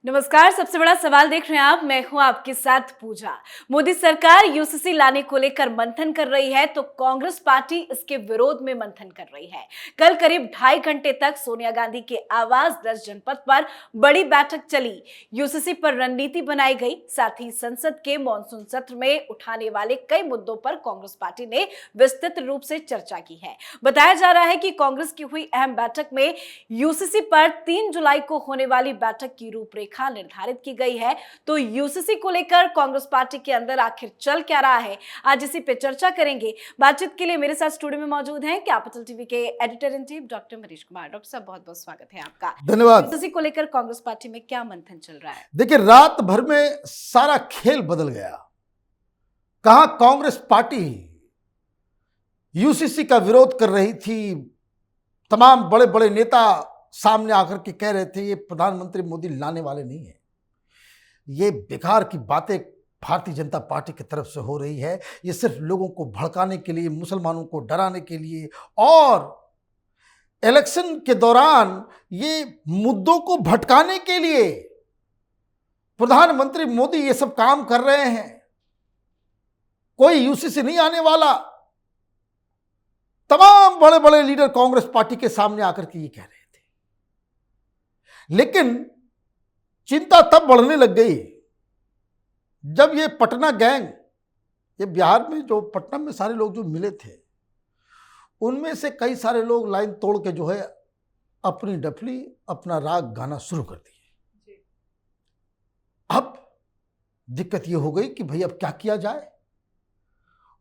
नमस्कार। सबसे बड़ा सवाल देख रहे हैं आप, मैं हूं आपके साथ पूजा। मोदी सरकार यूसीसी लाने को लेकर मंथन कर रही है तो कांग्रेस पार्टी इसके विरोध में मंथन कर रही है। कल करीब 2.5 घंटे तक सोनिया गांधी के आवास 10 जनपद पर बड़ी बैठक चली। यूसीसी पर रणनीति बनाई गई। साथ ही संसद के मॉनसून सत्र में उठाने वाले कई मुद्दों पर कांग्रेस पार्टी ने विस्तृत रूप से चर्चा की है। बताया जा रहा है कि कांग्रेस की हुई अहम बैठक में यूसीसी पर 3 जुलाई को होने वाली बैठक की रूपरेखा निर्धारित की गई है। तो यूसीसी को लेकर कांग्रेस पार्टी के अंदर आखिर चल क्या रहा है, आज इसी पे चर्चा करेंगे। बातचीत के लिए मेरे साथ स्टूडियो में मौजूद हैं कैपिटल टीवी के editor in chief doctor Manish Kumar. Doctor साहब, बहुत बहुत स्वागत है आपका। धन्यवाद। यूसीसी को लेकर कांग्रेस पार्टी में क्या मंथन चल रहा है? देखिए, रात भर में सारा खेल बदल गया। कहां कांग्रेस पार्टी यूसीसी का विरोध कर रही थी, तमाम बड़े बड़े नेता सामने आकर के कह रहे थे ये प्रधानमंत्री मोदी लाने वाले नहीं है, ये बेकार की बातें भारतीय जनता पार्टी की तरफ से हो रही है, ये सिर्फ लोगों को भड़काने के लिए, मुसलमानों को डराने के लिए और इलेक्शन के दौरान ये मुद्दों को भटकाने के लिए प्रधानमंत्री मोदी ये सब काम कर रहे हैं। कोई यूसीसी नहीं आने वाला। तमाम बड़े बड़े लीडर कांग्रेस पार्टी के सामने आकर के ये कह रहे थे। लेकिन चिंता तब बढ़ने लग गई जब ये पटना गैंग, ये बिहार में जो पटना में सारे लोग जो मिले थे, उनमें से कई सारे लोग लाइन तोड़ के जो है अपनी डफली, अपना राग गाना शुरू कर दिए। अब दिक्कत ये हो गई कि भाई अब क्या किया जाए।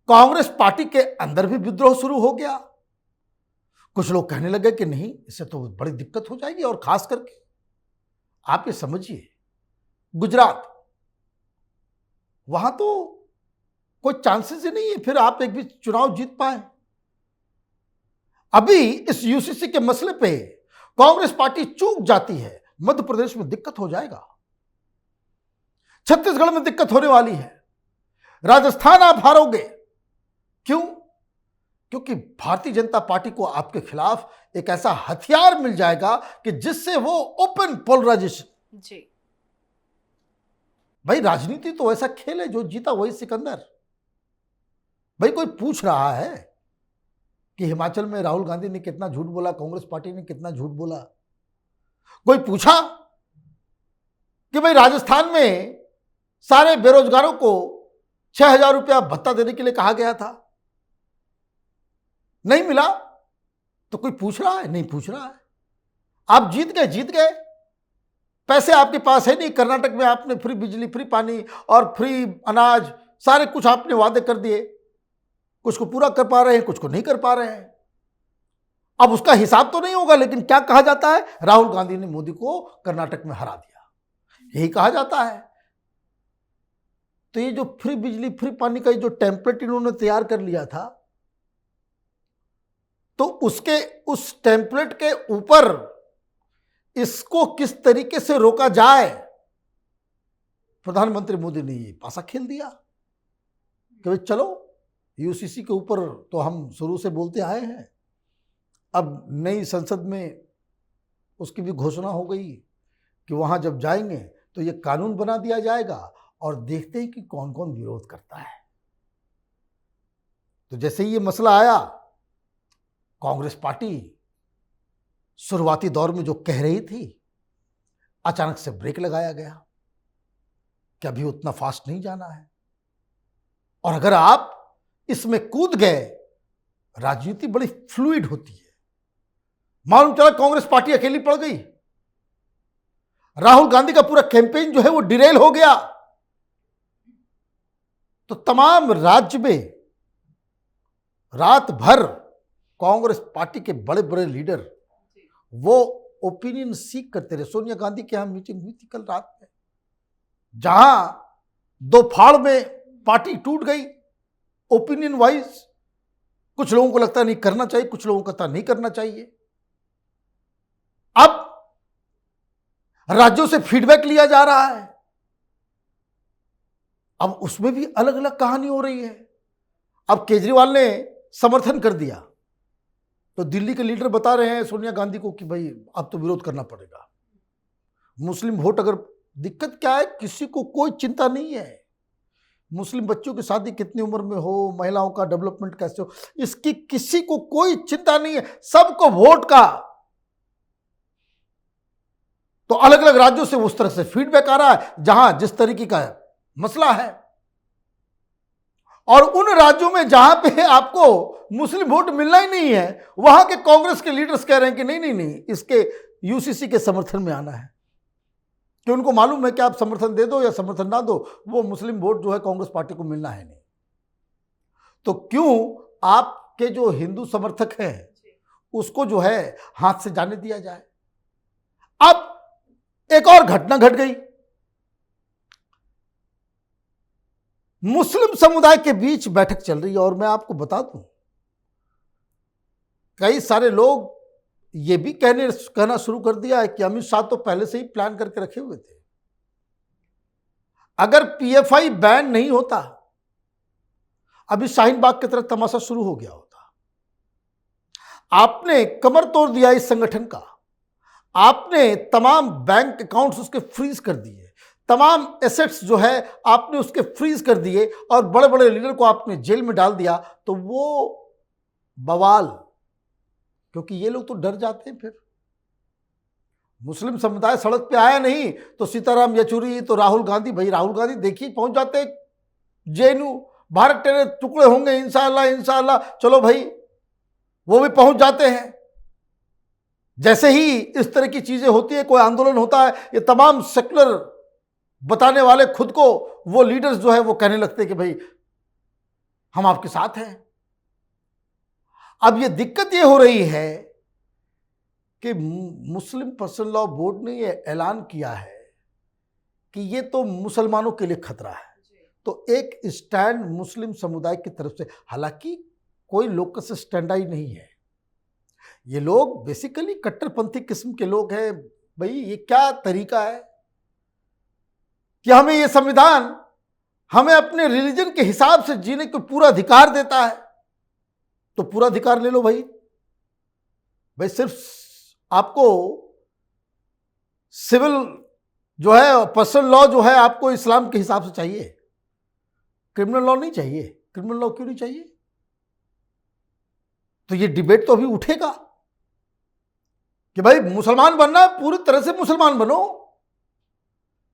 कांग्रेस पार्टी के अंदर भी विद्रोह शुरू हो गया। कुछ लोग कहने लगे कि नहीं, इससे तो बड़ी दिक्कत हो जाएगी। और खास करके आप ये समझिए, गुजरात, वहां तो कोई चांसेस ही नहीं है फिर आप एक भी चुनाव जीत पाए। अभी इस यूसीसी के मसले पे कांग्रेस पार्टी चूक जाती है, मध्य प्रदेश में दिक्कत हो जाएगा, छत्तीसगढ़ में दिक्कत होने वाली है, राजस्थान आप हारोगे। क्यों? क्योंकि भारतीय जनता पार्टी को आपके खिलाफ एक ऐसा हथियार मिल जाएगा कि जिससे वो ओपन पोलराइजेशन। जी भाई, राजनीति तो ऐसा खेल है, जो जीता वही सिकंदर। भाई, कोई पूछ रहा है कि हिमाचल में राहुल गांधी ने कितना झूठ बोला, कांग्रेस पार्टी ने कितना झूठ बोला? कोई पूछा कि भाई राजस्थान में सारे बेरोजगारों को 6,000 रुपया भत्ता देने के लिए कहा गया था, नहीं मिला? तो कोई पूछ रहा है? नहीं पूछ रहा है। आप जीत गए, जीत गए, पैसे आपके पास है नहीं। कर्नाटक में आपने फ्री बिजली, फ्री पानी और फ्री अनाज, सारे कुछ आपने वादे कर दिए। कुछ को पूरा कर पा रहे हैं, कुछ को नहीं कर पा रहे हैं। अब उसका हिसाब तो नहीं होगा, लेकिन क्या कहा जाता है? राहुल गांधी ने मोदी को कर्नाटक में हरा दिया, यही कहा जाता है। तो ये जो फ्री बिजली, फ्री पानी का जो टेम्पलेट इन्होंने तैयार कर लिया था, तो उसके उस टेम्पलेट के ऊपर इसको किस तरीके से रोका जाए, प्रधानमंत्री मोदी ने ये पासा खेल दिया कि भाई चलो, यूसीसी के ऊपर तो हम शुरू से बोलते आए हैं। अब नई संसद में उसकी भी घोषणा हो गई कि वहां जब जाएंगे तो ये कानून बना दिया जाएगा और देखते हैं कि कौन कौन विरोध करता है। तो जैसे ही ये मसला आया, कांग्रेस पार्टी शुरुआती दौर में जो कह रही थी, अचानक से ब्रेक लगाया गया कि अभी उतना फास्ट नहीं जाना है। और अगर आप इसमें कूद गए, राजनीति बड़ी फ्लूइड होती है। मालूम चला कांग्रेस पार्टी अकेली पड़ गई, राहुल गांधी का पूरा कैंपेन जो है वो डिरेल हो गया। तो तमाम राज्य में रात भर कांग्रेस पार्टी के बड़े बड़े लीडर वो ओपिनियन सीख करते रहे। सोनिया गांधी के यहां मीटिंग हुई थी कल रात में, जहां दो फाड़ में पार्टी टूट गई ओपिनियन वाइज। कुछ लोगों को लगता नहीं करना चाहिए, कुछ लोगों को लगता नहीं करना चाहिए। अब राज्यों से फीडबैक लिया जा रहा है, अब उसमें भी अलग अलग कहानी हो रही है। अब केजरीवाल ने समर्थन कर दिया, तो दिल्ली के लीडर बता रहे हैं सोनिया गांधी को कि भाई अब तो विरोध करना पड़ेगा। मुस्लिम वोट अगर दिक्कत क्या है, किसी को कोई चिंता नहीं है मुस्लिम बच्चों की शादी कितनी उम्र में हो, महिलाओं का डेवलपमेंट कैसे हो, इसकी किसी को कोई चिंता नहीं है। सबको वोट का तो अलग अलग राज्यों से उस तरह से फीडबैक आ रहा है जहां जिस तरीके का मसला है, और उन राज्यों में जहां पे आपको मुस्लिम वोट मिलना ही नहीं है, वहां के कांग्रेस के लीडर्स कह रहे हैं कि नहीं नहीं नहीं, इसके यूसीसी के समर्थन में आना है, कि उनको मालूम है कि आप समर्थन दे दो या समर्थन ना दो, वो मुस्लिम वोट जो है कांग्रेस पार्टी को मिलना है नहीं। तो क्यों आपके जो हिंदू समर्थक हैं उसको जो है हाथ से जाने दिया जाए। अब एक और घटना घट गई, मुस्लिम समुदाय के बीच बैठक चल रही है, और मैं आपको बता दूं कई सारे लोग ये भी कहना शुरू कर दिया है कि अमित शाह तो पहले से ही प्लान करके रखे हुए थे। अगर पीएफआई बैन नहीं होता, अभी शाहीन बाग की तरह तमाशा शुरू हो गया होता। आपने कमर तोड़ दिया इस संगठन का, आपने तमाम बैंक अकाउंट्स उसके फ्रीज कर दिए, तमाम एसेट्स जो है आपने उसके फ्रीज कर दिए, और बड़े बड़े लीडर को आपने जेल में डाल दिया। तो वो बवाल, क्योंकि ये लोग तो डर जाते हैं। फिर मुस्लिम समुदाय सड़क पे आया नहीं तो सीताराम येचुरी, तो राहुल गांधी, भाई राहुल गांधी देखिए पहुंच जाते जेएनयू, भारत तेरे टुकड़े होंगे इंशाअल्लाह इंशाअल्लाह, चलो भाई वो भी पहुंच जाते हैं। जैसे ही इस तरह की चीजें होती है, कोई आंदोलन होता है, ये तमाम सेकुलर बताने वाले खुद को वो लीडर्स जो है वो कहने लगते हैं कि भाई हम आपके साथ हैं। अब ये दिक्कत ये हो रही है कि मुस्लिम पर्सनल लॉ बोर्ड ने ये ऐलान किया है कि ये तो मुसलमानों के लिए खतरा है, तो एक स्टैंड मुस्लिम समुदाय की तरफ से, हालांकि कोई लोकस स्टैंडाई नहीं है, ये लोग बेसिकली कट्टरपंथी किस्म के लोग हैं। भाई ये क्या तरीका है कि हमें ये संविधान हमें अपने रिलीजन के हिसाब से जीने को पूरा अधिकार देता है, तो पूरा अधिकार ले लो भाई। भाई सिर्फ आपको सिविल जो है, पर्सनल लॉ जो है आपको इस्लाम के हिसाब से चाहिए, क्रिमिनल लॉ नहीं चाहिए। क्रिमिनल लॉ क्यों नहीं चाहिए? तो ये डिबेट तो अभी उठेगा कि भाई मुसलमान बनना है पूरी तरह से मुसलमान बनो,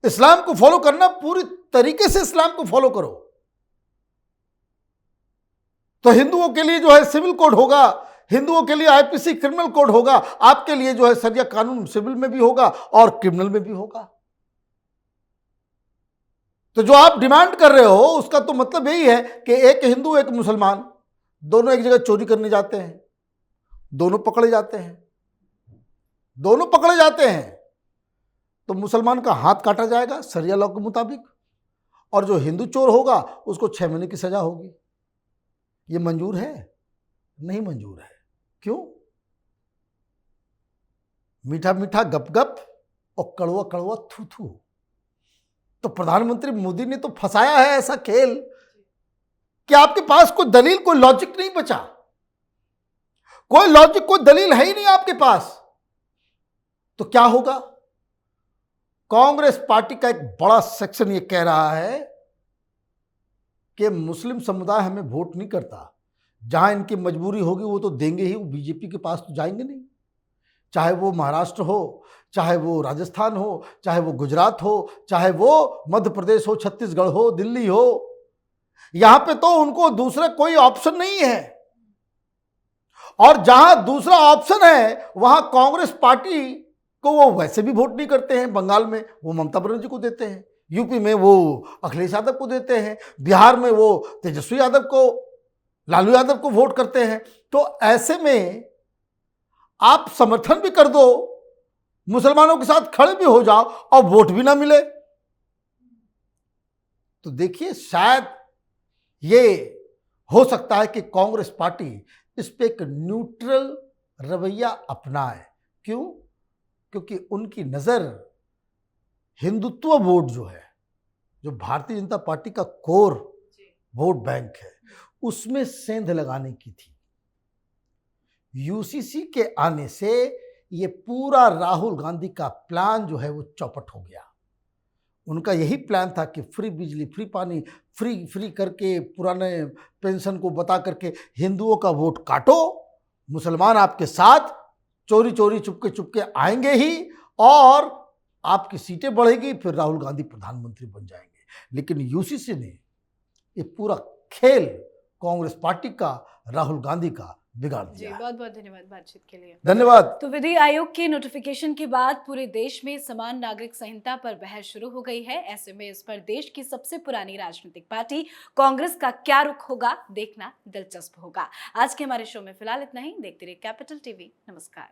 इस्लाम को फॉलो करना पूरी तरीके से इस्लाम को फॉलो करो। तो हिंदुओं के लिए जो है सिविल कोड होगा, हिंदुओं के लिए आईपीसी क्रिमिनल कोड होगा, आपके लिए जो है शरिया कानून सिविल में भी होगा और क्रिमिनल में भी होगा। तो जो आप डिमांड कर रहे हो उसका तो मतलब यही है कि एक हिंदू एक मुसलमान दोनों एक जगह चोरी करने जाते हैं, दोनों पकड़े जाते हैं, दोनों पकड़े जाते हैं, तो मुसलमान का हाथ काटा जाएगा शरिया लॉ के मुताबिक, और जो हिंदू चोर होगा उसको 6 महीने की सजा होगी। ये मंजूर है? नहीं मंजूर है। क्यों? मीठा मीठा गप गप और कड़वा कड़वा थू थू। तो प्रधानमंत्री मोदी ने तो फंसाया है ऐसा खेल कि आपके पास कोई दलील, कोई लॉजिक नहीं बचा, कोई लॉजिक, कोई दलील है ही नहीं आपके पास। तो क्या होगा? कांग्रेस पार्टी का एक बड़ा सेक्शन ये कह रहा है कि मुस्लिम समुदाय हमें वोट नहीं करता, जहां इनकी मजबूरी होगी वो तो देंगे ही, वो बीजेपी के पास तो जाएंगे नहीं, चाहे वो महाराष्ट्र हो, चाहे वो राजस्थान हो, चाहे वो गुजरात हो, चाहे वो मध्य प्रदेश हो, छत्तीसगढ़ हो, दिल्ली हो, यहां पे तो उनको दूसरा कोई ऑप्शन नहीं है। और जहां दूसरा ऑप्शन है वहां कांग्रेस पार्टी को वो वैसे भी वोट नहीं करते हैं। बंगाल में वो ममता बनर्जी को देते हैं, यूपी में वो अखिलेश यादव को देते हैं, बिहार में वो तेजस्वी यादव को, लालू यादव को वोट करते हैं। तो ऐसे में आप समर्थन भी कर दो, मुसलमानों के साथ खड़े भी हो जाओ और वोट भी ना मिले, तो देखिए शायद ये हो सकता है कि कांग्रेस पार्टी इस पे एक न्यूट्रल रवैया अपनाए। क्यों? क्योंकि उनकी नजर हिंदुत्व वोट जो है, जो भारतीय जनता पार्टी का कोर वोट बैंक है, उसमें सेंध लगाने की थी। यूसीसी के आने से ये पूरा राहुल गांधी का प्लान जो है वो चौपट हो गया। उनका यही प्लान था कि फ्री बिजली, फ्री पानी, फ्री करके पुराने पेंशन को बता करके हिंदुओं का वोट काटो, मुसलमान आपके साथ चोरी चोरी चुपके चुपके आएंगे ही और आपकी सीटें बढ़ेगी, फिर राहुल गांधी प्रधानमंत्री बन जाएंगे। लेकिन यूसीसी ने ये पूरा खेल कांग्रेस पार्टी का, राहुल गांधी का बिगाड़ जी, दिया है। बहुत बहुत धन्यवाद बातचीत के लिए। धन्यवाद। तो विधि आयोग के नोटिफिकेशन के बाद पूरे देश में समान नागरिक संहिता पर बहस शुरू हो गई है। ऐसे में इस पर देश की सबसे पुरानी राजनीतिक पार्टी कांग्रेस का क्या रुख होगा, देखना दिलचस्प होगा। आज के हमारे शो में फिलहाल इतना ही। देखते रहिए कैपिटल टीवी। नमस्कार।